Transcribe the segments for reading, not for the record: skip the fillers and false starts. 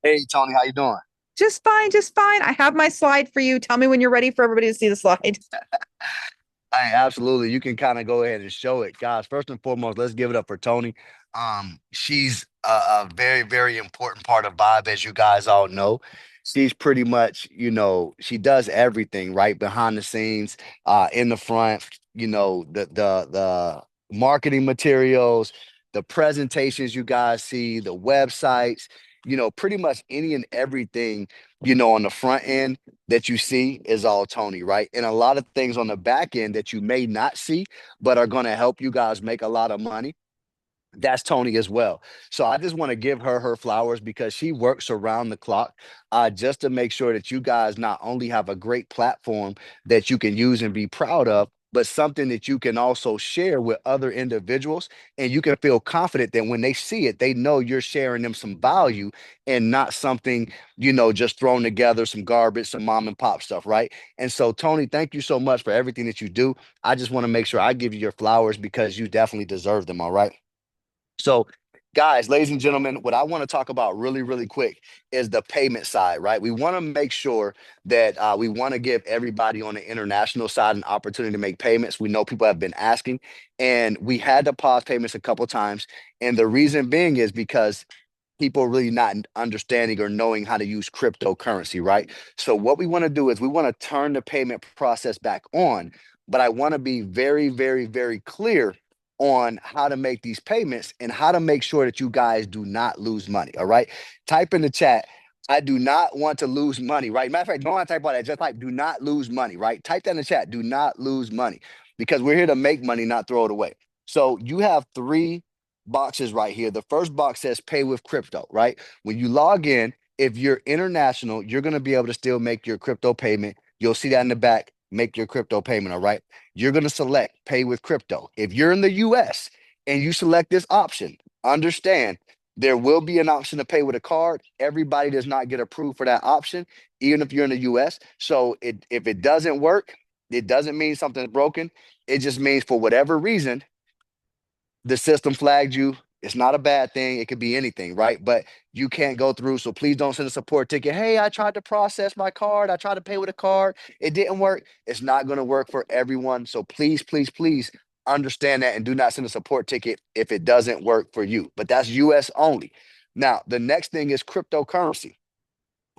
Hey Tony, how you doing? Just fine, just fine. I have my slide for you. Tell me when you're ready for everybody to see the slide. Hey, absolutely. You can kind of go ahead and show it, guys. First and foremost, let's give it up for Tony. She's a very, very important part of Vibe, as you guys all know. She's pretty much, she does everything right behind the scenes, in the front. The marketing materials, the presentations you guys see, the websites. Pretty much any and everything. On the front end that you see is all Tony, right? And a lot of things on the back end that you may not see, but are going to help you guys make a lot of money. That's Tony as well. So I just want to give her flowers because she works around the clock, just to make sure that you guys not only have a great platform that you can use and be proud of, but something that you can also share with other individuals. And you can feel confident that when they see it, they know you're sharing them some value and not something, just thrown together, some garbage, some mom and pop stuff, right? And so, Tony, thank you so much for everything that you do. I just want to make sure I give you your flowers because you definitely deserve them, all right? So, guys, ladies and gentlemen, what I want to talk about really, really quick is the payment side, right? We want to make sure that we want to give everybody on the international side an opportunity to make payments. We know people have been asking, and we had to pause payments a couple times. And the reason being is because people really not understanding or knowing how to use cryptocurrency, right? So, what we want to do is we want to turn the payment process back on, but I want to be very, very, very clear on how to make these payments and how to make sure that you guys do not lose money. All right. Type in the chat. I do not want to lose money, right? Matter of fact, don't want to type all that. Just type do not lose money, right? Type that in the chat. Do not lose money because we're here to make money, not throw it away. So you have three boxes right here. The first box says pay with crypto, right? When you log in, if you're international, you're going to be able to still make your crypto payment. You'll see that in the back, make your crypto payment, all right? You're going to select pay with crypto. If you're in the US and you select this option, understand there will be an option to pay with a card. Everybody does not get approved for that option, even if you're in the US. So if it doesn't work, it doesn't mean something's broken. It just means for whatever reason, the system flagged you. It's not a bad thing. It could be anything, right? But you can't go through. So please don't send a support ticket. Hey, I tried to process my card. I tried to pay with a card. It didn't work. It's not going to work for everyone. So please, please, please understand that and do not send a support ticket if it doesn't work for you. But that's US only. Now, the next thing is cryptocurrency.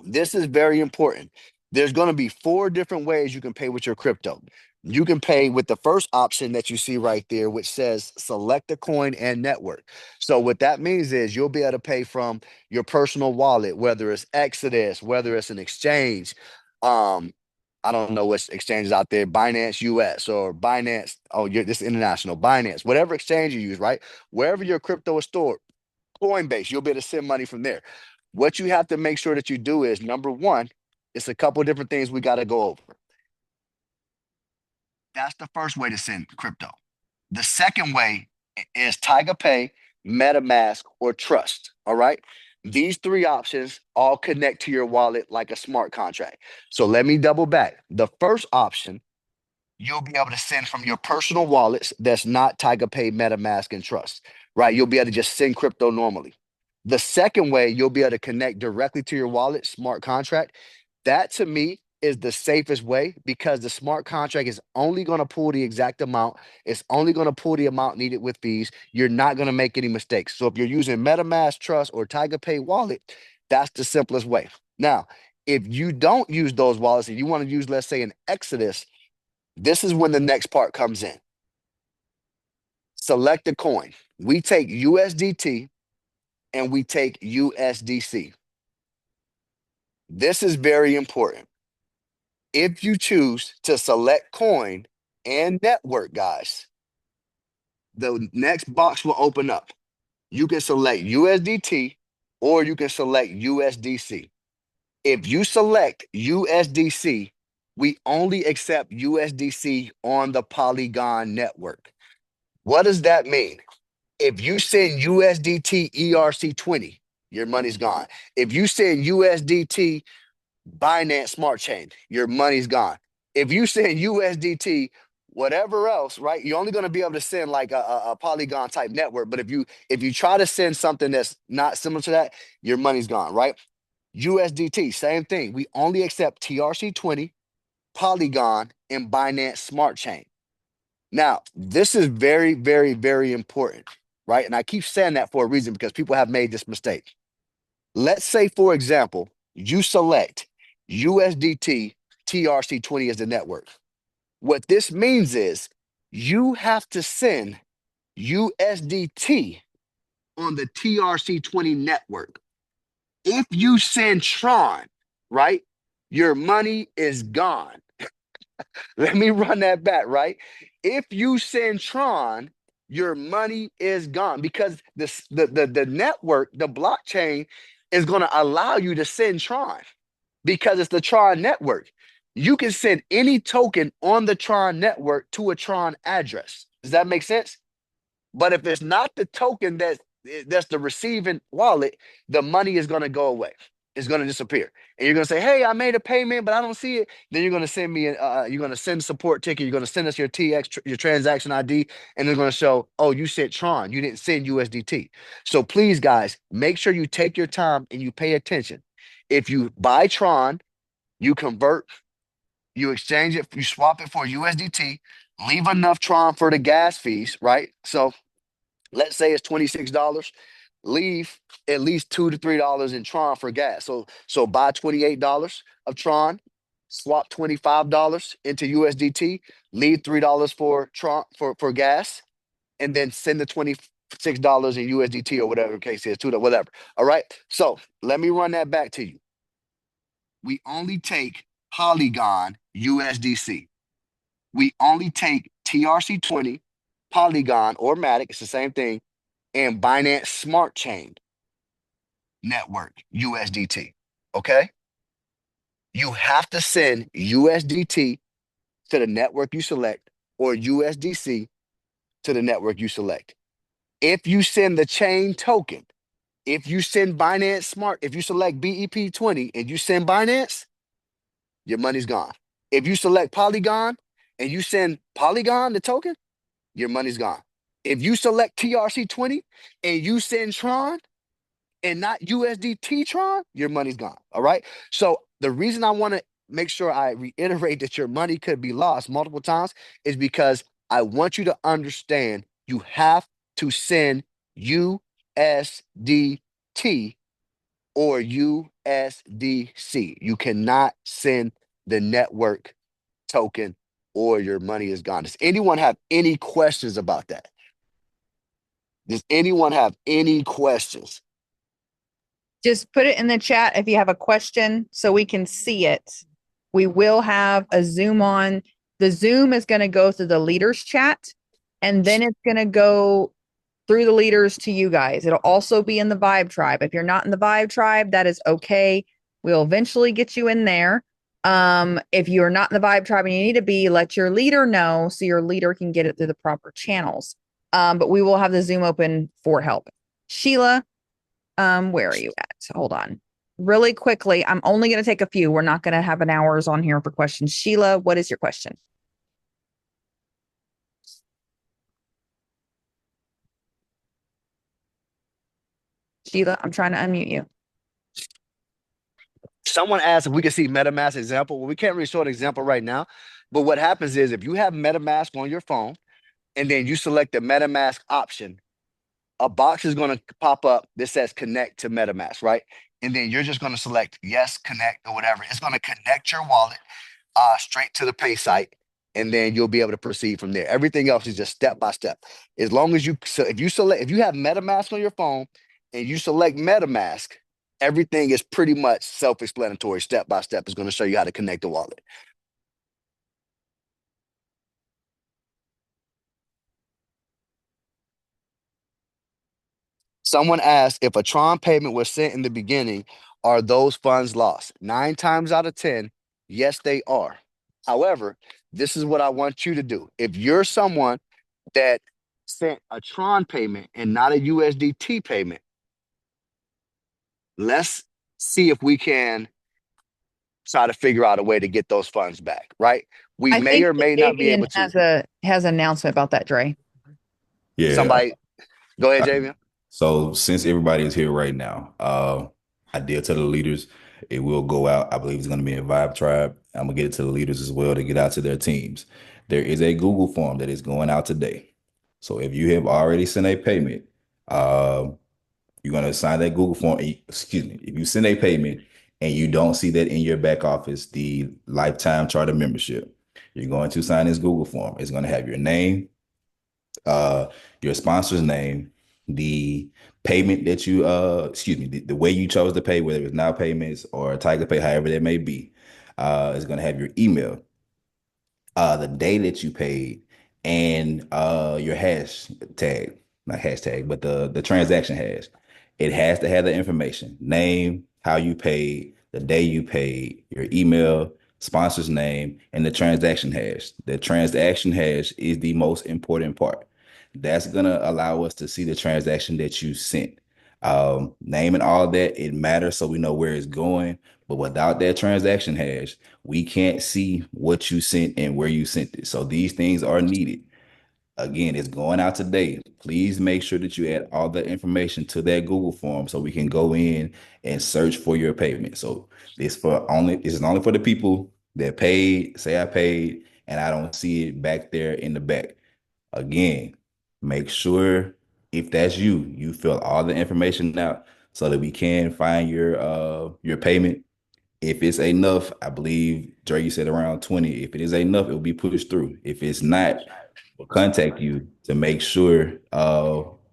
This is very important. There's going to be four different ways you can pay with your crypto. You can pay with the first option that you see right there, which says select a coin and network. So, what that means is you'll be able to pay from your personal wallet, whether it's Exodus, whether it's an exchange. Um, I don't know what's exchanges out there, Binance US or Binance. Oh, this is international, Binance, whatever exchange you use, right? Wherever your crypto is stored, Coinbase, you'll be able to send money from there. What you have to make sure that you do is number one, it's a couple different things we got to go over. That's the first way to send crypto. The second way is Tiger Pay, MetaMask, or Trust. All right. These three options all connect to your wallet like a smart contract. So let me double back. The first option, you'll be able to send from your personal wallets that's not Tiger Pay, MetaMask, and Trust, right? You'll be able to just send crypto normally. The second way, you'll be able to connect directly to your wallet, smart contract. That to me is the safest way because the smart contract is only going to pull the exact amount. It's only going to pull the amount needed with fees. You're not going to make any mistakes. So if you're using MetaMask, Trust, or Tiger Pay wallet, that's the simplest way. Now, if you don't use those wallets and you want to use, let's say, an Exodus, this is when the next part comes in. Select a coin. We take USDT and we take USDC. This is very important. If you choose to select coin and network, guys, the next box will open up. You can select USDT or you can select USDC. If you select USDC, we only accept USDC on the Polygon network. What does that mean? If you send USDT ERC20, your money's gone. If you send USDT Binance Smart Chain, your money's gone. If you send USDT, whatever else, right? You're only going to be able to send like a Polygon type network. But if you try to send something that's not similar to that, your money's gone, right? USDT, same thing. We only accept TRC20, Polygon, and Binance Smart Chain. Now, this is very, very, very important, right? And I keep saying that for a reason because people have made this mistake. Let's say, for example, you select USDT TRC20 as the network. What this means is you have to send USDT on the TRC20 network. If you send Tron, right, your money is gone. Let me run that back, right? If you send Tron, your money is gone because the network, the blockchain is going to allow you to send Tron because it's the Tron network. You can send any token on the Tron network to a Tron address. Does that make sense? But if it's not the token that's the receiving wallet, the money is going to go away. It's going to disappear. And you're going to say, "Hey, I made a payment, but I don't see it." Then you're going to send me you're going to send support ticket, you're going to send us your your transaction ID, and they're going to show, "Oh, you sent Tron, you didn't send USDT." So please guys, make sure you take your time and you pay attention. If you buy Tron, you convert, you exchange it, you swap it for USDT, leave enough Tron for the gas fees, right? So let's say it's $26. Leave at least $2 to $3 in Tron for gas. So buy $28 of Tron, swap $25 into USDT, leave $3 for Tron for gas, and then send the $26 in USDT or whatever the case is, to the whatever. All right. So let me run that back to you. We only take Polygon USDC. We only take TRC20, Polygon or Matic, it's the same thing, and Binance Smart Chain Network USDT. Okay? You have to send USDT to the network you select or USDC to the network you select. If you send the chain token, if you send Binance Smart, if you select BEP20 and you send Binance, your money's gone. If you select Polygon and you send Polygon, the token, your money's gone. If you select TRC20 and you send Tron and not USDT Tron, your money's gone. All right. So the reason I want to make sure I reiterate that your money could be lost multiple times is because I want you to understand you have to send USDT or USDC. You cannot send the network token or your money is gone. Does anyone have any questions about that? Does anyone have any questions? Just put it in the chat if you have a question so we can see it. We will have a Zoom on. The Zoom is going to go through the leaders chat and then it's going to go through the leaders to you guys. It'll also be in the Vibe tribe. If you're not in the Vibe tribe, that is okay. We'll eventually get you in there. If you're not in the Vibe tribe and you need to be, let your leader know so your leader can get it through the proper channels. But we will have the Zoom open for help. Sheila, where are you at? Hold on. Really quickly, I'm only going to take a few. We're not going to have an hours on here for questions. Sheila, what is your question? Sheila, I'm trying to unmute you. Someone asked if we could see MetaMask example. Well, we can't really show an example right now, but what happens is if you have MetaMask on your phone and then you select the MetaMask option, a box is going to pop up that says connect to MetaMask, right? And then you're just going to select yes, connect, or whatever. It's going to connect your wallet straight to the pay site, and then you'll be able to proceed from there. Everything else is just step by step. As long as if you have MetaMask on your phone and you select MetaMask, everything is pretty much self-explanatory. Step by step is going to show you how to connect the wallet. Someone asked if a Tron payment was sent in the beginning, are those funds lost? 9 times out of 10, yes, they are. However, this is what I want you to do. If you're someone that sent a Tron payment and not a USDT payment, let's see if we can try to figure out a way to get those funds back, right? We I may think or that may not be Davian able to. has an announcement about that, Dre. Yeah. Somebody, go ahead, I- Javier. so since everybody is here right now, I did tell the leaders It will go out. I believe it's going to be a Vibe Tribe. I'm gonna get it to the leaders as well to get out to their teams. There is a Google form that is going out today. So if you have already sent a payment, um, you're going to sign that Google form. Excuse me. If you send a payment and you don't see that in your back office, the lifetime charter membership, you're going to sign this Google form. It's going to have your name, uh, your sponsor's name, the payment that you, excuse me, the way you chose to pay, whether it's now payments or Tiger Pay, however that may be, is going to have your email, the day that you paid, and your hash tag, not hashtag, but the transaction hash. It has to have the information, name, how you paid, the day you paid, your email, sponsor's name, and the transaction hash. The transaction hash is the most important part. That's gonna allow us to see the transaction that you sent. Name and all that, it matters so we know where it's going. But without that transaction hash, we can't see what you sent and where you sent it. So these things are needed. Again, it's going out today. Please make sure that you add all the information to that Google form so we can go in and search for your payment. So this is only for the people that paid, say I paid, and I don't see it back there in the back. Again, make sure if that's you, you fill all the information out so that we can find your payment. If it's enough, I believe Dre, you said around 20. If it is enough, it will be pushed through. If it's not, we'll contact you to make sure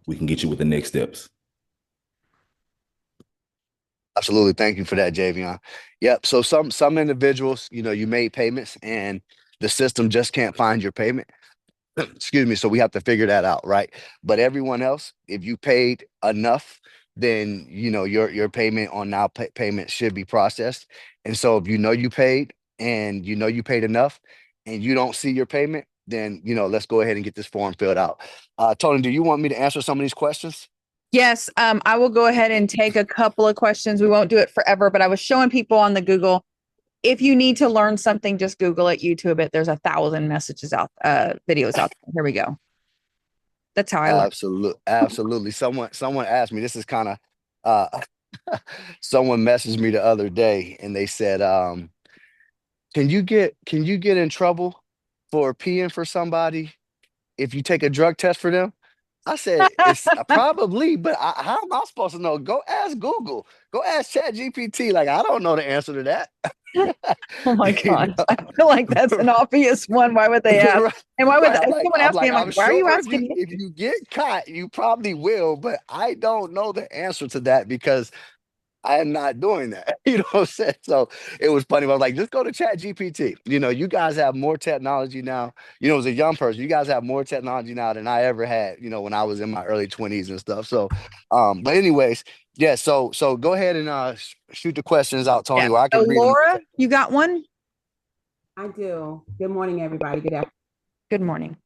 we can get you with the next steps. Absolutely. Thank you for that, Javion. Yep. So some individuals, you made payments and the system just can't find your payment. Excuse me. So we have to figure that out, right? But everyone else, if you paid enough, then your payment on now payment should be processed. And so if you know you paid and you paid enough and you don't see your payment, then let's go ahead and get this form filled out. Tony, do you want me to answer some of these questions? Yes, I will go ahead and take a couple of questions. We won't do it forever, but I was showing people on the Google. If you need to learn something, just Google it, YouTube it. There's 1,000 messages out, videos out there. Here we go. That's how I learn. Absolutely, absolutely. Someone asked me, this is kind of someone messaged me the other day and they said, can you get in trouble for peeing for somebody if you take a drug test for them? I said, it's probably, but how am I supposed to know? Go ask Google. Go ask ChatGPT. Like, I don't know the answer to that. Oh my You gosh. I feel like that's know? an obvious one. Why would they ask? Right. And why would Right. someone I'm ask me? like, I'm I'm like, why are sure you if you asking me? if you get caught, you probably will, but I don't know the answer to that because I am not doing that. You know what I'm saying? So it was funny. I was like, just go to Chat GPT. You guys have more technology now. As a young person, you guys have more technology now than I ever had, when I was in my early 20s and stuff. So but anyways, yeah, so go ahead and shoot the questions out, Tony, Yeah. or I So can read them. Laura, you got one? I do. Good morning, everybody. Good afternoon. Good morning.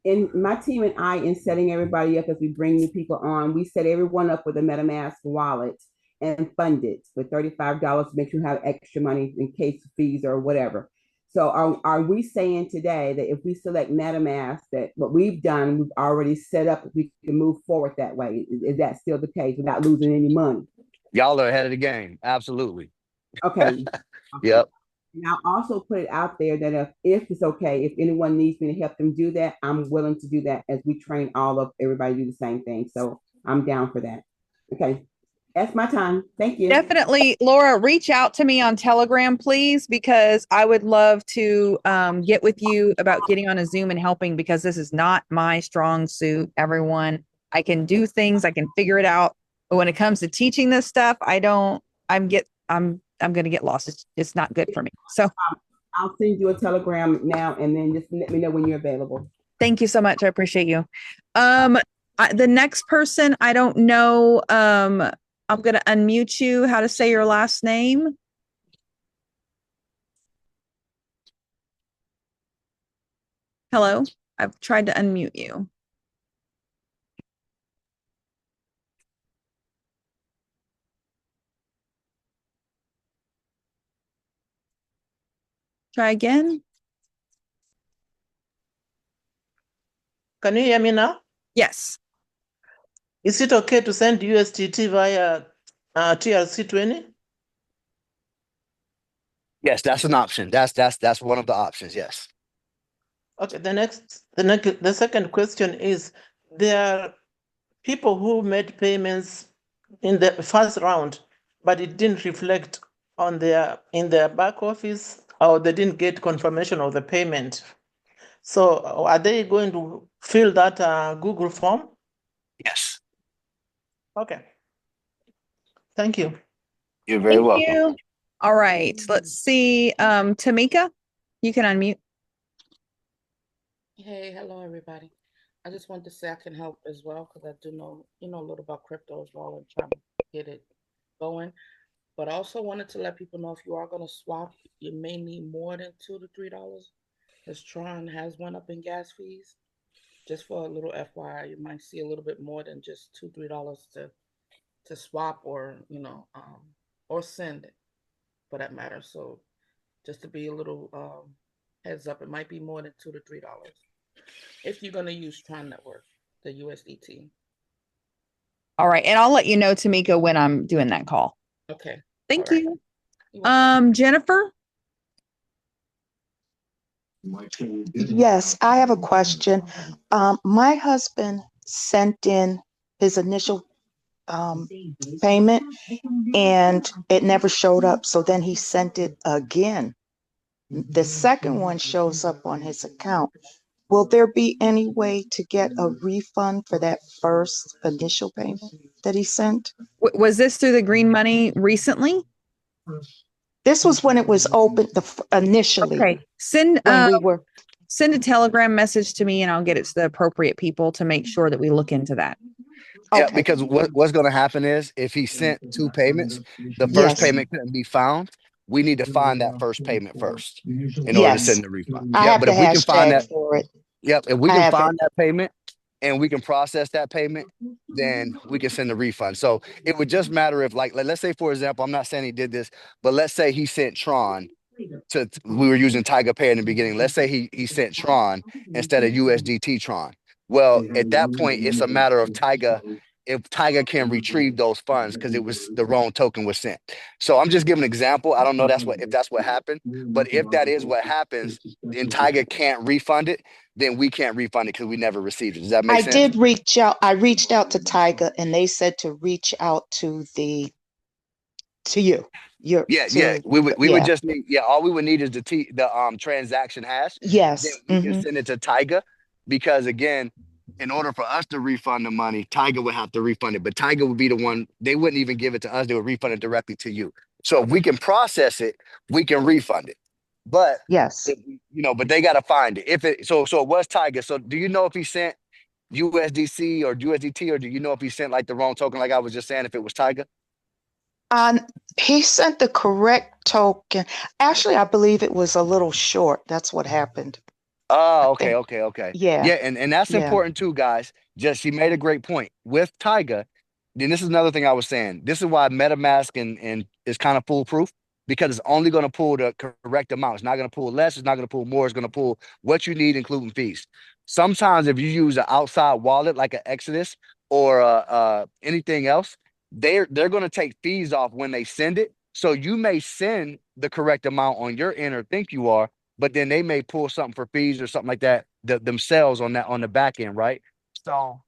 In my team and I, in setting everybody up as we bring new people on, we set everyone up with a MetaMask wallet and fund it with $35 to make sure you have extra money in case of fees or whatever. So are we saying today that if we select MetaMask, that what we've done, we've already set up, we can move forward that way? Is that still the case without losing any money? Y'all are ahead of the game. Absolutely. Okay. Okay. Yep. And I'll also put it out there that if it's okay, if anyone needs me to help them do that, I'm willing to do that as we train all of everybody to do the same thing. So I'm down for that. Okay. That's my time. Thank you. Definitely, Laura, reach out to me on Telegram, please, because I would love to get with you about getting on a Zoom and helping because this is not my strong suit, everyone. I can do things, I can figure it out. But when it comes to teaching this stuff, I'm gonna get lost. It's not good for me. So I'll send you a telegram now and then just let me know when you're available. thank you so much. I appreciate you. The next person, I don't know. I'm gonna unmute you. How to say your last name? Hello. I've tried to unmute you. Try again. Can you hear me now? Yes. Is it okay to send USDT via TRC20? Yes, that's an option. That's one of the options. Yes. Okay, the second question is, there are people who made payments in the first round, but it didn't reflect on in their back office, or they didn't get confirmation of the payment. So are they going to fill that Google form? Yes. Okay. Thank you. You're very Thank welcome. you. All right. Let's see. Tamika, you can unmute. Hey, hello everybody. I just wanted to say I can help as well because I do know, a little about crypto as well and trying to get it going. But I also wanted to let people know if you are going to swap, you may need more than $2 to $3 because Tron has went up in gas fees. Just for a little FYI, you might see a little bit more than just $2, $3 to swap or send it for that matter. So just to be a little heads up, it might be more than $2 to $3 if you're going to use Tron Network, the USDT. All right. And I'll let you know, Tamika, when I'm doing that call. Okay. Thank All right. you. Jennifer? Yes, I have a question. My husband sent in his initial payment and it never showed up. So then he sent it again. The second one shows up on his account. Will there be any way to get a refund for that first initial payment that he sent? Was this through the green money recently? This was when it was open initially. Okay. Send when we were send a telegram message to me and I'll get it to the appropriate people to make sure that we look into that. Yeah, okay. because what's going to happen is if he sent two payments, the first Yes. payment couldn't be found. We need to find that first payment first in order to Yes. send the refund. I Yeah, have but the if we can find hashtag that, for it. yep, if we I can have find it. that payment and we can process that payment, then we can send the refund. So it would just matter if, like, let's say, for example, I'm not saying he did this, but let's say he sent Tron we were using Tiger Pay in the beginning. Let's say he sent Tron instead of USDT Tron. Well, at that point, it's a matter of Tiger if Tiger can retrieve those funds because it was the wrong token was sent. So I'm just giving an example. I don't know if that's what happened, but if that is what happens, and Tiger can't refund it, then we can't refund it because we never received it. Does that make I sense? did reach out. I reached out to Tiger and they said to reach out to you. Yeah. We would just need all we would need is the transaction hash. Then Yes. we can send it to Tiger because again, in order for us to refund the money, Tiger would have to refund it. But Tiger would be the one, they wouldn't even give it to us, they would refund it directly to you. So if we can process it, we can refund it. But Yes. but they gotta find it. If it so it was Tiger. So do you know if he sent USDC or USDT, or do you know if he sent like the wrong token, like I was just saying, if it was Tiger? He sent the correct token. Actually, I believe it was a little short. That's what happened. Oh, I think. okay. Yeah. Yeah, and that's Yeah. important too, guys. Just she made a great point. With Tyga, then this is another thing I was saying. This is why MetaMask and is kind of foolproof because it's only going to pull the correct amount. It's not going to pull less, it's not going to pull more, it's going to pull what you need, including fees. Sometimes if you use an outside wallet like an Exodus or anything else, they're going to take fees off when they send it. So you may send the correct amount on your end or think you are, but then they may pull something for fees or something like that themselves on the back end, right? So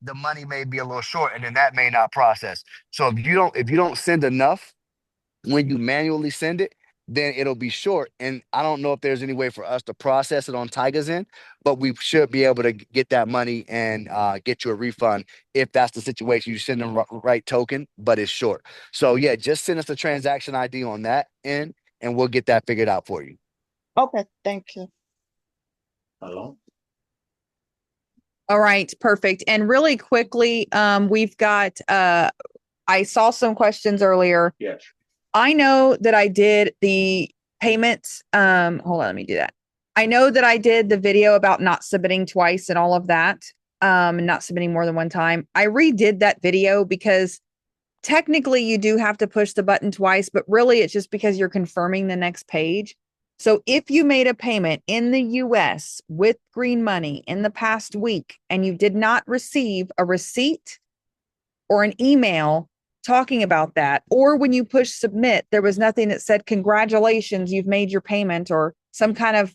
the money may be a little short, and then that may not process. So if you don't send enough when you manually send it, then it'll be short. And I don't know if there's any way for us to process it on Tiger's end, but we should be able to get that money and get you a refund if that's the situation. You send the right token, but it's short. So yeah, just send us the transaction ID on that end, and we'll get that figured out for you. Okay. Thank you. All right, perfect. And really quickly, we've got I saw some questions earlier. Yes. I know that I did the payments. Hold on, let me do that. I know that I did the video about not submitting twice and all of that. And not submitting more than one time. I redid that video because technically you do have to push the button twice, but really it's just because you're confirming the next page. So if you made a payment in the US with green money in the past week and you did not receive a receipt or an email talking about that. Or when you push submit, there was nothing that said, congratulations, you've made your payment, or some kind of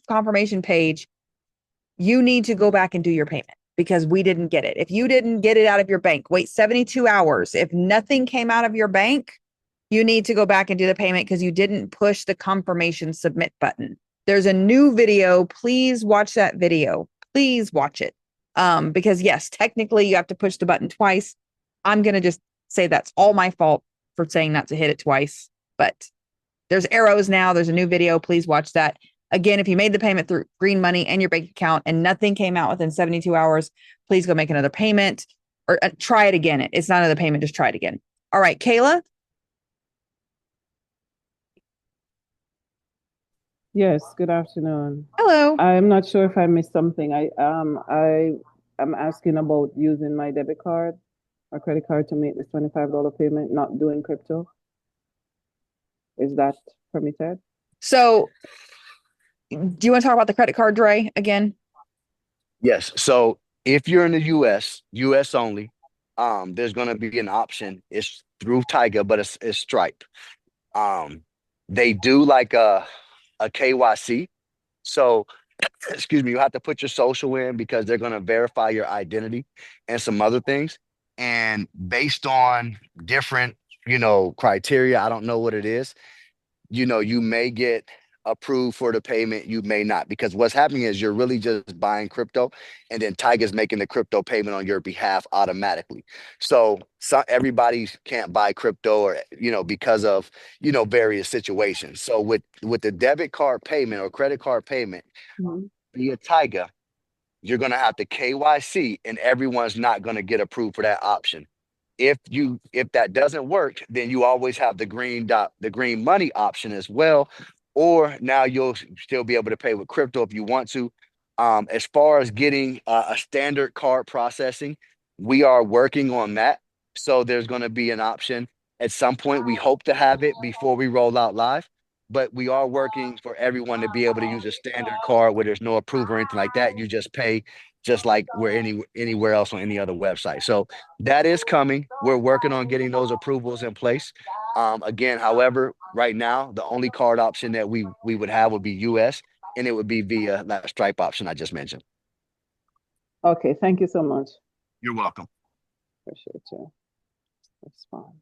confirmation page. You need to go back and do your payment because we didn't get it. If you didn't get it out of your bank, wait 72 hours. If nothing came out of your bank, you need to go back and do the payment because you didn't push the confirmation submit button. There's a new video. Please watch that video. Please watch it. Because yes, technically you have to push the button twice. I'm going to just say that's all my fault for saying not to hit it twice, but there's arrows now. There's a new video. Please watch that. Again, if you made the payment through Green Money and your bank account and nothing came out within 72 hours, please go make another payment or try it again. It's not another payment. Just try it again. All right, Kayla. Yes, good afternoon. Hello. I'm not sure if I missed something. I am asking about using my debit card or credit card to make this $25 payment, not doing crypto. Is that permitted? So do you want to talk about the credit card, Dre, again? Yes. So if you're in the US only, there's going to be an option. It's through Tiger, but it's Stripe. They do like a KYC. So, excuse me, you have to put your social in because they're going to verify your identity and some other things. And based on different, criteria, I don't know what it is, you may get approved for the payment, you may not, because what's happening is you're really just buying crypto and then Tiger's making the crypto payment on your behalf automatically. So everybody can't buy crypto or, because of, various situations. So with the debit card payment or credit card payment via Tiger, you're going to have to KYC and everyone's not going to get approved for that option. If that doesn't work, then you always have the green money option as well. Or now you'll still be able to pay with crypto if you want to. As far as getting a standard card processing, we are working on that. So there's going to be an option at some point. We hope to have it before we roll out live, but we are working for everyone to be able to use a standard card where there's no approval or anything like that. You just pay just like anywhere else on any other website. So that is coming. We're working on getting those approvals in place. Again, however, right now, the only card option that we would have would be US, and it would be via that Stripe option I just mentioned. Okay, thank you so much. You're welcome. Appreciate your response.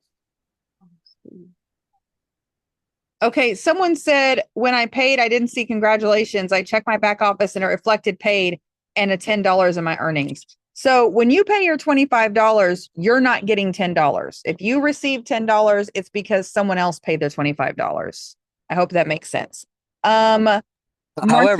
Okay, someone said, when I paid, I didn't see congratulations. I checked my back office and it reflected paid and a $10 in my earnings. So when you pay your $25, you're not getting $10. If you receive $10, it's because someone else paid their $25. I hope that makes sense. However,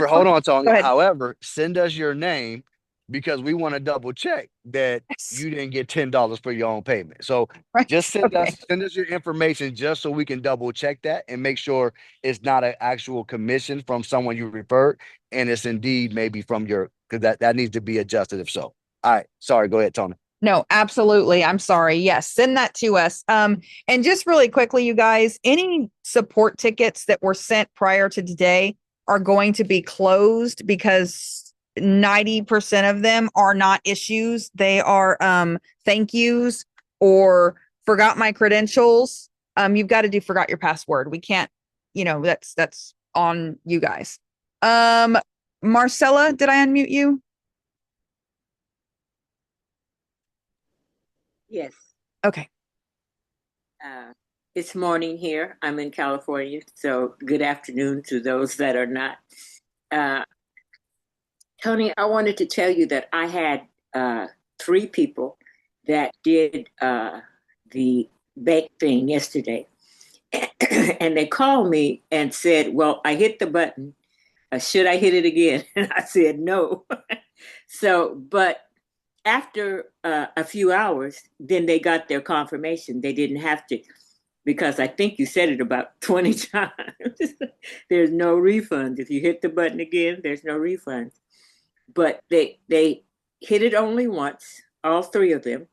hold on, Tony. Go ahead. However, send us your name because we want to double check that you didn't get $10 for your own payment. So Right. just send Okay. us your information just so we can double check that and make sure it's not an actual commission from someone you referred, and it's indeed maybe from because that needs to be adjusted if so. All right. Sorry. Go ahead, Tony. No, absolutely. I'm sorry. Yes, send that to us. And just really quickly, you guys, any support tickets that were sent prior to today are going to be closed because 90% of them are not issues. They are thank yous or forgot my credentials. You've got to do forgot your password. We can't, that's on you guys. Marcella, did I unmute you? Yes. Okay. It's morning here. I'm in California, so good afternoon to those that are not. Tony, I wanted to tell you that I had 3 people that did the bake thing yesterday. And they called me and said, well, I hit the button. Should I hit it again? And I said, no. But after a few hours, then they got their confirmation. They didn't have to, because I think you said it about 20 times. There's no refunds. If you hit the button again, there's no refunds. But they hit it only once, all 3 of them.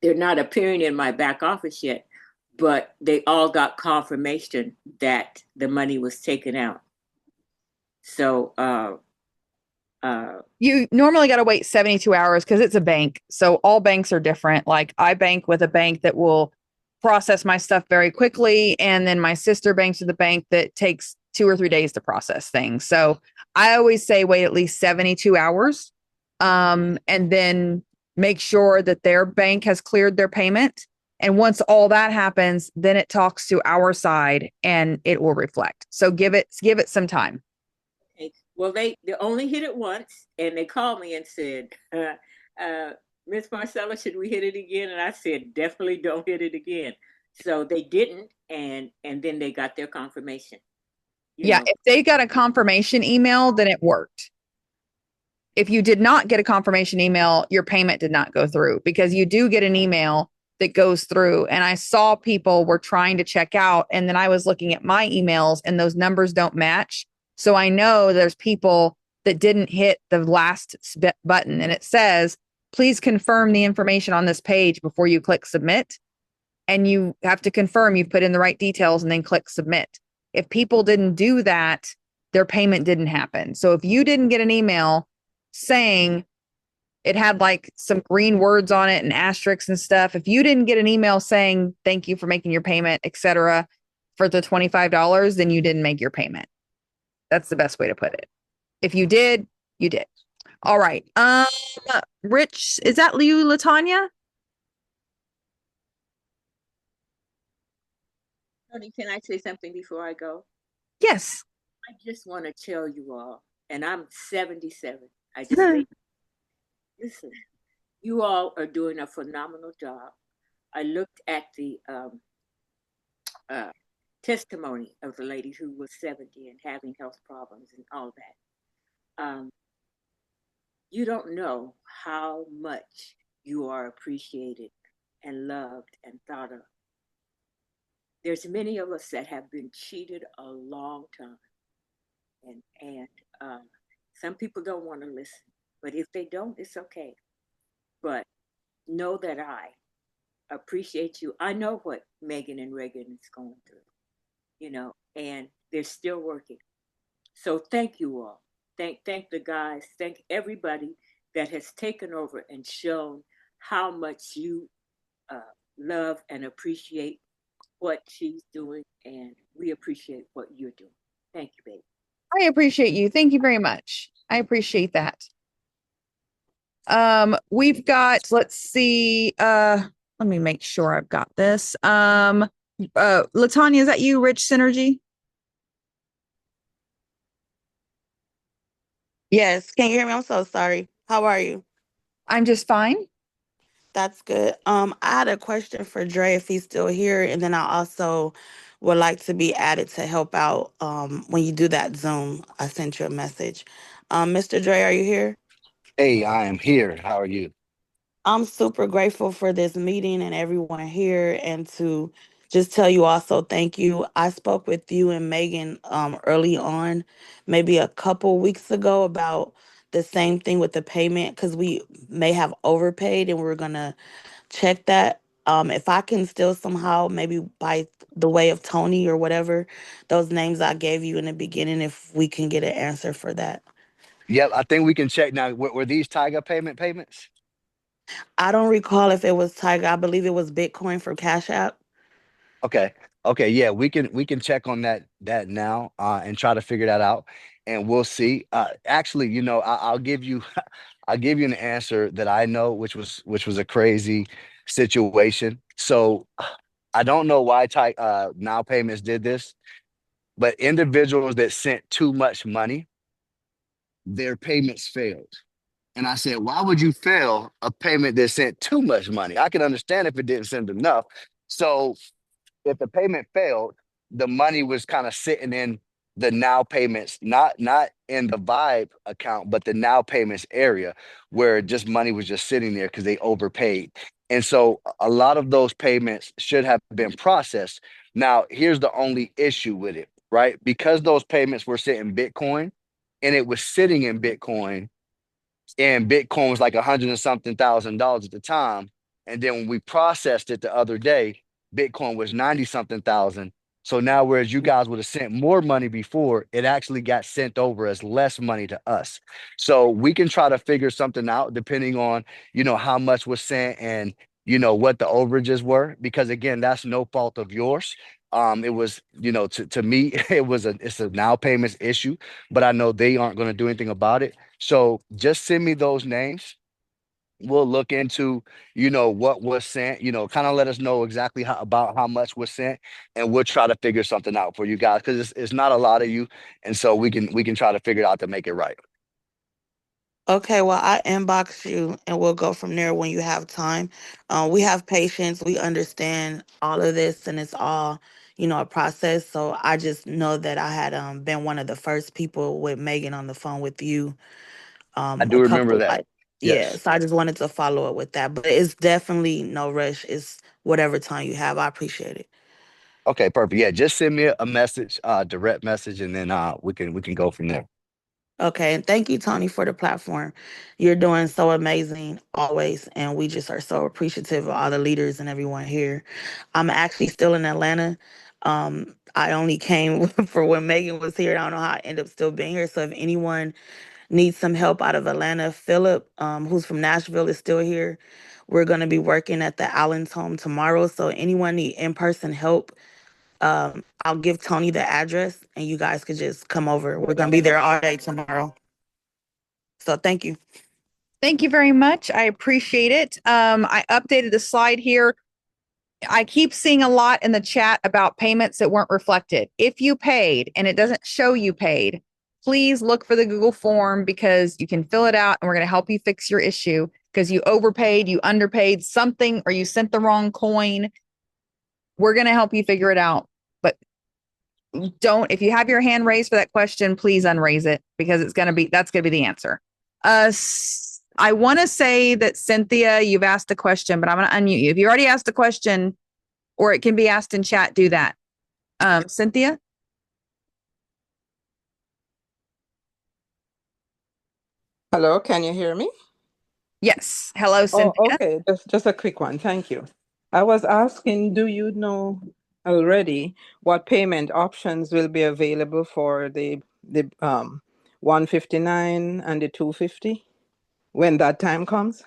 They're not appearing in my back office yet, but they all got confirmation that the money was taken out. So You normally got to wait 72 hours because it's a bank. So all banks are different. Like I bank with a bank that will process my stuff very quickly. And then my sister banks with a bank that takes 2 or 3 days to process things. So I always say wait at least 72 hours. And then make sure that their bank has cleared their payment. And once all that happens, then it talks to our side and it will reflect. So give it some time. Okay. Well, they only hit it once, and they called me and said, Miss Marcella, should we hit it again? And I said, definitely don't hit it again. So they didn't, and then they got their confirmation. Yeah, if they got a confirmation email, then it worked. If you did not get a confirmation email, your payment did not go through, because you do get an email that goes through. And I saw people were trying to check out, and then I was looking at my emails and those numbers don't match. So I know there's people that didn't hit the last button, and it says, please confirm the information on this page before you click submit. And you have to confirm you've put in the right details and then click submit. If people didn't do that, their payment didn't happen. So if you didn't get an email saying, it had like some green words on it and asterisks and stuff, if you didn't get an email saying thank you for making your payment, etc., for the $25, then you didn't make your payment. That's the best way to put it. If you did, you did. All right. Rich, is that you, Latanya? Tony, can I say something before I go? Yes. I just want to tell you all, and I'm 77. I just say, listen, you all are doing a phenomenal job. I looked at the testimony of the lady who was 70 and having health problems and all that. You don't know how much you are appreciated and loved and thought of. There's many of us that have been cheated a long time. And some people don't want to listen. But if they don't, it's okay. But know that I appreciate you. I know what Megan and Reagan is going through, and they're still working. So thank you all. Thank the guys. Thank everybody that has taken over and shown how much you love and appreciate what she's doing, and we appreciate what you're doing. Thank you, baby. I appreciate you. Thank you very much. I appreciate that. We've got, let's see, let me make sure I've got this. Latanya, is that you, Rich Synergy? Yes. Can you hear me? I'm so sorry. How are you? I'm just fine. That's good. I had a question for Dre if he's still here, and then I also would like to be added to help out when you do that Zoom. I sent you a message. Mr. Dre, are you here? Hey, I am here. How are you? I'm super grateful for this meeting and everyone here, and to just tell you also thank you. I spoke with you and Megan early on, maybe a couple weeks ago, about the same thing with the payment, because we may have overpaid and we're gonna check that. If I can still somehow, maybe by the way of Tony or whatever, those names I gave you in the beginning, if we can get an answer for that. Yep, I think we can check now. Were these Tiger payments? I don't recall if it was Tiger. I believe it was Bitcoin for Cash App. Okay. Okay. Yeah, we can check on that now and try to figure that out, and we'll see. Actually, I'll give you I'll give you an answer that I know, which was a crazy situation. So I don't know why Now Payments did this, but individuals that sent too much money, their payments failed. And I said, why would you fail a payment that sent too much money? I can understand if it didn't send enough. So if the payment failed, the money was kind of sitting in the Now Payments, not in the Vibe account, but the Now Payments area, where just money was just sitting there because they overpaid. And so a lot of those payments should have been processed. Now, here's the only issue with it, right? Because those payments were sitting Bitcoin, and it was sitting in Bitcoin, and Bitcoin was like 100 and something thousand at the time. And then when we processed it the other day, Bitcoin was 90 something thousand. So now, whereas you guys would have sent more money before, it actually got sent over as less money to us. So we can try to figure something out depending on, how much was sent and, what the overages were. Because again, that's no fault of yours. It was, to me, it's a now payments issue, but I know they aren't going to do anything about it. So just send me those names. We'll look into, what was sent, kind of let us know exactly about how much was sent, and we'll try to figure something out for you guys because it's not a lot of you, and so we can try to figure it out to make it right. Okay, well, I inbox you and we'll go from there when you have time. We have patience. We understand all of this and it's all, a process. So I just know that I had been one of the first people with Megan on the phone with you I do a remember couple that. like yeah, Yes. so I just wanted to follow up with that. But it's definitely no rush. It's whatever time you have. I appreciate it. Okay, perfect. Yeah, just send me a message, direct message, and then we can go from there. Okay, and thank you, Tony, for the platform. You're doing so amazing always, and we just are so appreciative of all the leaders and everyone here. I'm actually still in Atlanta. I only came for when Megan was here. I don't know how I end up still being here. So if anyone needs some help out of Atlanta, Philip, who's from Nashville, is still here. We're going to be working at the Allen's home tomorrow. So anyone need in-person help, I'll give Tony the address and you guys could just come over. We're gonna be there all day tomorrow. So thank you. Thank you very much. I appreciate it. I updated the slide here. I keep seeing a lot in the chat about payments that weren't reflected. If you paid and it doesn't show you paid, please look for the Google form because you can fill it out and we're going to help you fix your issue because you overpaid, you underpaid something, or you sent the wrong coin. We're going to help you figure it out. But if you have your hand raised for that question, please unraise it because that's going to be the answer. I want to say that Cynthia, you've asked a question, but I'm going to unmute you. If you already asked a question or it can be asked in chat, do that. Cynthia? Hello, can you hear me? Yes. Hello, Cynthia. Oh, okay. Just a quick one. Thank you. I was asking, do you know already what payment options will be available for the 159 and the 250 when that time comes?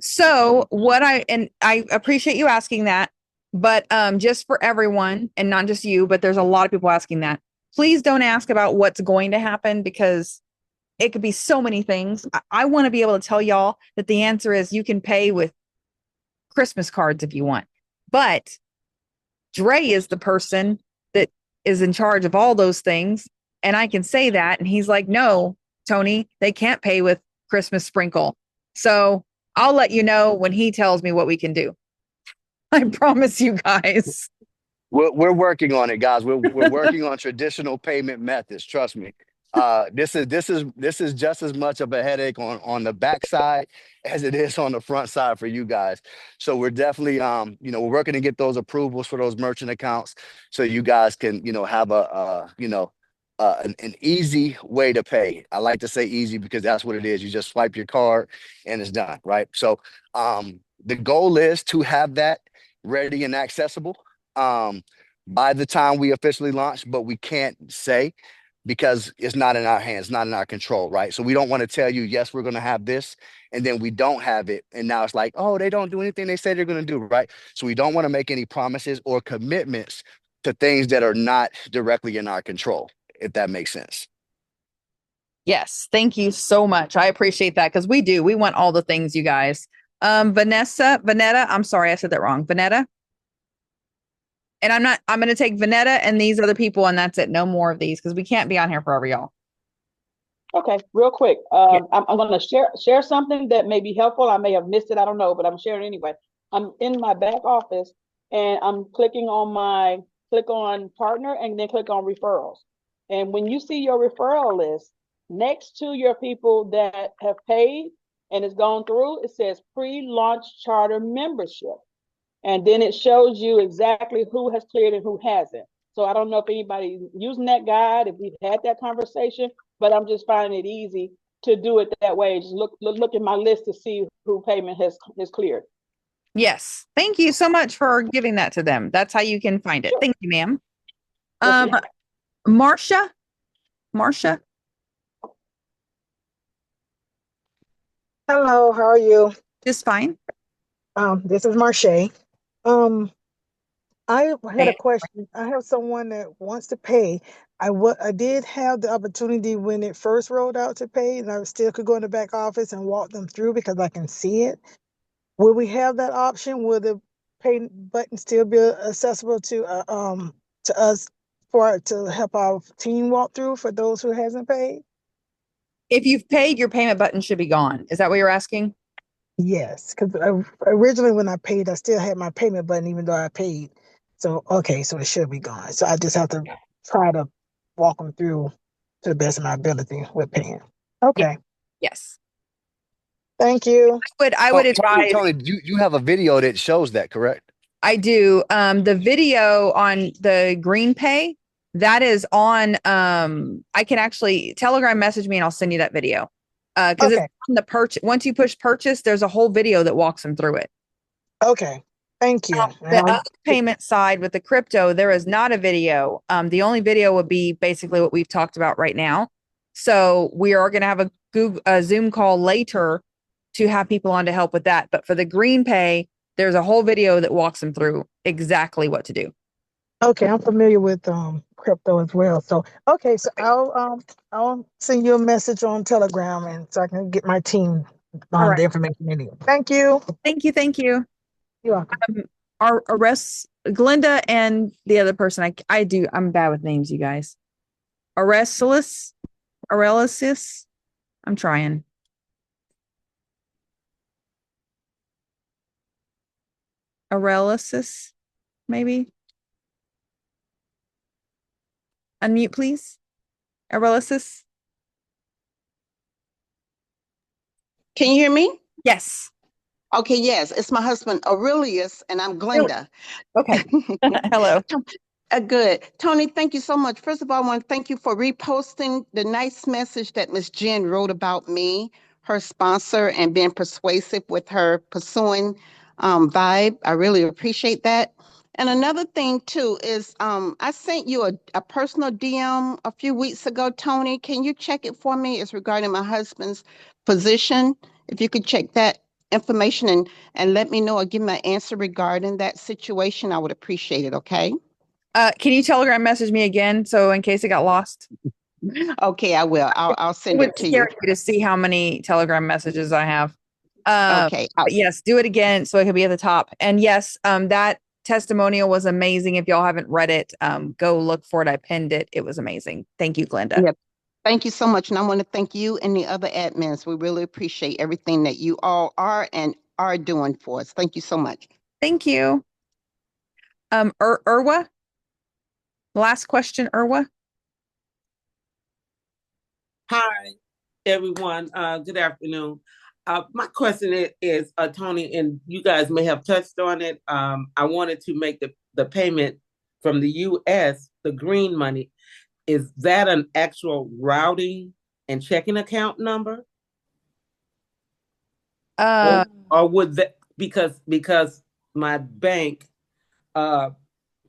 So I appreciate you asking that, but just for everyone and not just you, but there's a lot of people asking that. Please don't ask about what's going to happen because it could be so many things. I want to be able to tell y'all that the answer is you can pay with Christmas cards if you want. But Dre is the person that is in charge of all those things. And I can say that. And he's like, no, Tony, they can't pay with Christmas sprinkle. So I'll let you know when he tells me what we can do. I promise you guys. We're working on it, guys. We're working on traditional payment methods. Trust me. This is just as much of a headache on the backside as it is on the front side for you guys. So we're definitely we're working to get those approvals for those merchant accounts so you guys can have an easy way to pay. I like to say easy because that's what it is. You just swipe your card and it's done, right? So the goal is to have that ready and accessible by the time we officially launch, but we can't say because it's not in our hands, not in our control, right? So we don't want to tell you, yes, we're going to have this, and then we don't have it. And now it's like, oh, they don't do anything they say they're going to do, right? So we don't want to make any promises or commitments to things that are not directly in our control, if that makes sense. Yes. Thank you so much. I appreciate that because we want all the things, you guys. Vanetta, I'm sorry, I said that wrong. Vanetta. And I'm going to take Vanetta and these other people, and that's it. No more of these because we can't be on here forever, y'all. Okay, real quick. I'm going to share something that may be helpful. I may have missed it. I don't know, but I'm sharing anyway. I'm in my back office and I'm click on partner and then click on referrals. And when you see your referral list next to your people that have paid and it's gone through, it says pre-launch charter membership. And then it shows you exactly who has cleared and who hasn't. So I don't know if anybody's using that guide, if we've had that conversation, but I'm just finding it easy to do it that way. Just look at my list to see who payment has cleared. Yes. Thank you so much for giving that to them. That's how you can find it. Sure. Thank you, ma'am. Marcia. Hello, how are you? Just fine. This is Marche. Um, I had a Hey, question. I have someone that wants to pay. I did have the opportunity when it first rolled out to pay, and I still could go in the back office and walk them through because I can see it. Will we have that option? Will the pay button still be accessible to us to help our team walk through for those who hasn't paid? if you've paid, your payment button should be gone. Is that what you're asking? Yes, because originally when I paid, I still had my payment button even though I paid. So okay, so it should be gone. So I just have to try to walk them through to the best of my ability with paying. Yeah. Okay, Yes. thank you. I Oh, would advise. Tony, you have a video that shows that, correct? I do. The video on the Green Pay, that is on, I can actually Telegram message me and I'll send you that video. Because it's Okay, on the purchase. Once you push purchase, there's a whole video that walks them through it. okay, thank you. The other payment side with the crypto, there is not a video. The only video would be basically what we've talked about right now. So we are going to have a Zoom call later to have people on to help with that. But for the Green Pay, there's a whole video that walks them through exactly what to do. Okay, I'm familiar with crypto as well. So okay, so I'll send you a message on Telegram and so I can get my team All on right. the information they need. Thank you. Thank you. Thank you. You're welcome. Our arrests, Glenda and the other person, I'm bad with names, you guys. Aurelius. I'm trying. Aurelius, maybe. Unmute, please. Aurelius. Can you hear me? Yes. Okay, yes. It's my husband Aurelius, and I'm Glenda. Okay. Hello. Good. Tony, thank you so much. First of all, I want to thank you for reposting the nice message that Miss Jen wrote about me, her sponsor, and being persuasive with her pursuing vibe. I really appreciate that. And another thing too is I sent you a personal DM a few weeks ago, Tony. Can you check it for me? It's regarding my husband's position. If you could check that information and let me know or give me an answer regarding that situation, I would appreciate it, okay? Can you Telegram message me again? So in case it got lost. Okay, I will. I'll send it to you. To see how many Telegram messages I have. Okay. But yes, do it again so it can be at the top. And yes, that testimonial was amazing. If y'all haven't read it, go look for it. I pinned it. It was amazing. Thank you, Glenda. Yep. Thank you so much. And I want to thank you and the other admins. We really appreciate everything that you all are and are doing for us. Thank you so much. Thank you. Irwa. Last question, Irwa. Hi, everyone. Good afternoon. My question is Tony, and you guys may have touched on it. I wanted to make the payment from the U.S., the green money. Is that an actual routing and checking account number? Or would that, because my bank,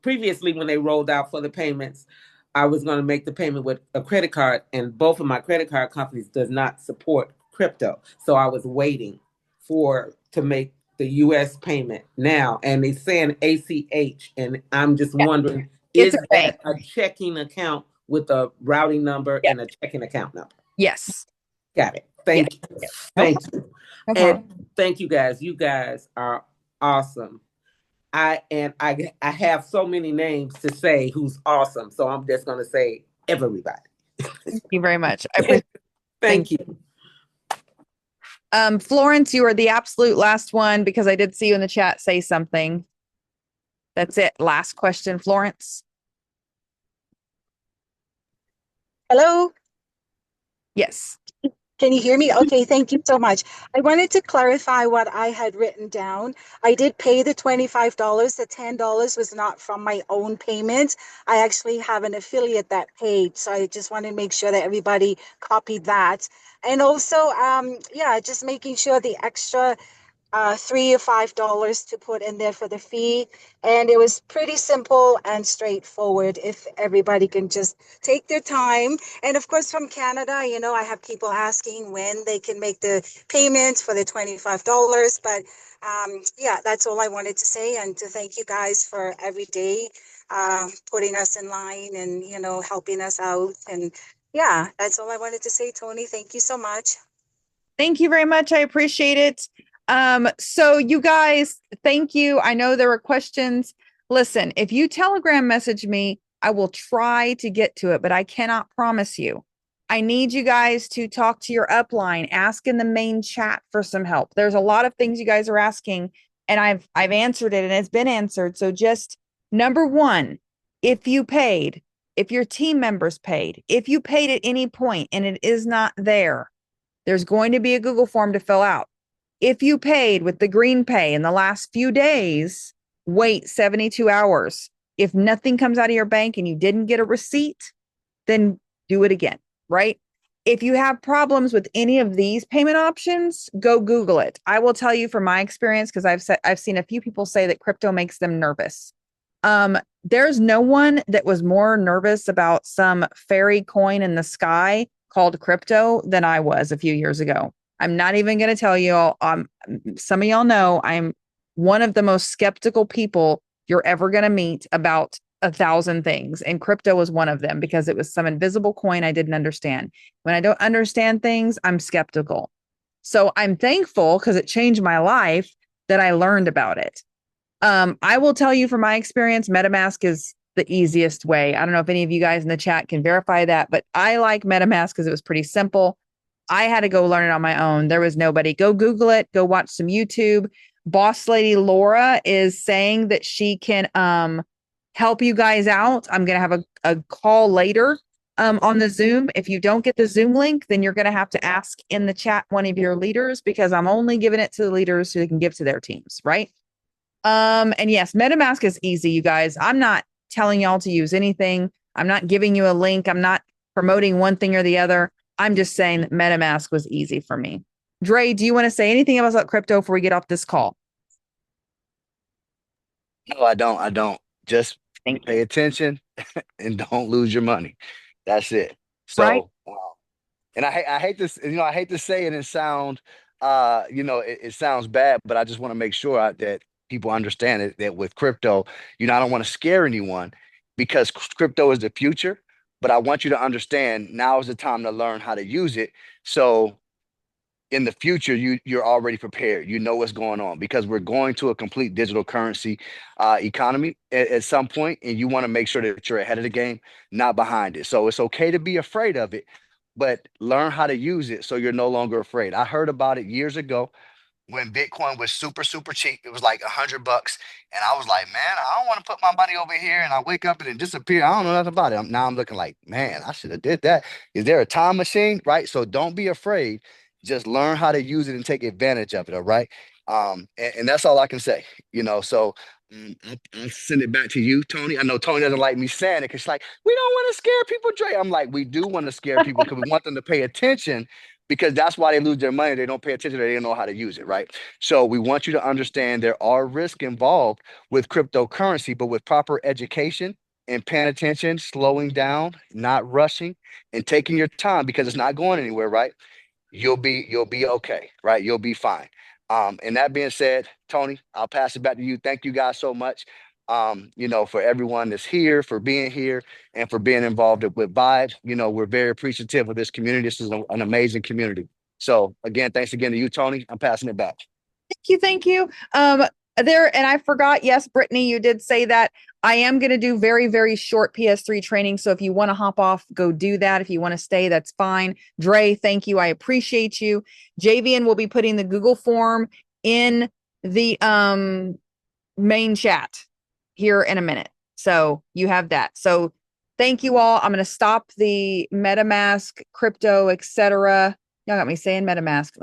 previously when they rolled out for the payments, I was going to make the payment with a credit card, and both of my credit card companies does not support crypto. So I was waiting to make the US payment now, and it's saying ACH, and I'm just wondering, is that a checking account with a routing number and a checking account number? Yes. Got it. Thank you. Thank you. And thank you guys. You guys are awesome. I have so many names to say who's awesome, so I'm just gonna say everybody. Thank you very much. I appreciate it. Thank you. Florence, you are the absolute last one because I did see you in the chat say something. That's it. Last question, Florence. Hello? Yes. Can you hear me? Okay, thank you so much. I wanted to clarify what I had written down. I did pay the $25. The $10 was not from my own payment. I actually have an affiliate that paid. So I just want to make sure that everybody copied that. And also, just making sure the extra $3 or $5 to put in there for the fee. And it was pretty simple and straightforward if everybody can just take their time. And of course, from Canada, you know, I have people asking when they can make the payments for the $25. But yeah, that's all I wanted to say. And to thank you guys for every day putting us in line and, you know, helping us out. And yeah, that's all I wanted to say, Tony. Thank you so much. Thank you very much. I appreciate it. So you guys, thank you. I know there were questions. Listen, if you Telegram message me, I will try to get to it, but I cannot promise you. I need you guys to talk to your upline, ask in the main chat for some help. There's a lot of things you guys are asking, and I've answered it and it's been answered. So just number one, if you paid, if your team members paid, if you paid at any point and it is not there, there's going to be a Google form to fill out. If you paid with the green pay in the last few days, wait 72 hours. If nothing comes out of your bank and you didn't get a receipt, then do it again, right? If you have problems with any of these payment options, go Google it. I will tell you from my experience, because I've seen a few people say that crypto makes them nervous. There's no one that was more nervous about some fairy coin in the sky called crypto than I was a few years ago. I'm not even going to tell you all. Some of y'all know I'm one of the most skeptical people you're ever going to meet about 1,000 things. And crypto was one of them because it was some invisible coin I didn't understand. When I don't understand things, I'm skeptical. So I'm thankful because it changed my life that I learned about it. I will tell you from my experience, MetaMask is the easiest way. I don't know if any of you guys in the chat can verify that, but I like MetaMask because it was pretty simple. I had to go learn it on my own. There was nobody. Go Google it. Go watch some YouTube. Boss Lady Laura is saying that she can help you guys out. I'm going to have a call later on the Zoom. If you don't get the Zoom link, then you're going to have to ask in the chat one of your leaders because I'm only giving it to the leaders so they can give to their teams, right? And yes, MetaMask is easy, you guys. I'm not telling y'all to use anything. I'm not giving you a link. I'm not promoting one thing or the other. I'm just saying that MetaMask was easy for me. Dre, do you want to say anything else about crypto before we get off this call? No, I don't. I don't. Just pay attention and don't lose your money. That's it. Right. So, and I hate this, I hate to say it and sound, it sounds bad, but I just want to make sure that people understand it, that with crypto, I don't want to scare anyone because crypto is the future, but I want you to understand now is the time to learn how to use it. So in the future, you're already prepared. You know what's going on because we're going to a complete digital currency economy at some point, and you want to make sure that you're ahead of the game, not behind it. So it's okay to be afraid of it, but learn how to use it so you're no longer afraid. I heard about it years ago when Bitcoin was super, super cheap. It was like $100. And I was like, man, I don't want to put my money over here. And I wake up and it disappeared. I don't know nothing about it. Now I'm looking like, man, I should have did that. Is there a time machine? Right. So don't be afraid. Just learn how to use it and take advantage of it. All right. And that's all I can say, so I'll send it back to you, Tony. I know Tony doesn't like me saying it because she's like, we don't want to scare people, Dre. I'm like, we do want to scare people because we want them to pay attention because that's why they lose their money. They don't pay attention. They don't know how to use it, right? So we want you to understand there are risks involved with cryptocurrency, but with proper education and paying attention, slowing down, not rushing, and taking your time because it's not going anywhere, right? You'll be okay, right? You'll be fine. And that being said, Tony, I'll pass it back to you. Thank you guys so much. For everyone that's here, for being here, and for being involved with Vibe. We're very appreciative of this community. This is an amazing community. So again, thanks again to you, Tony. I'm passing it back. Thank you. And I forgot, yes, Brittany, you did say that. I am going to do very, very short PS3 training. So if you want to hop off, go do that. If you want to stay, that's fine. Dre, thank you. I appreciate you. Javian will be putting the Google form in the main chat here in a minute. So you have that. So thank you all. I'm going to stop the MetaMask, crypto, etc. Y'all got me saying MetaMask.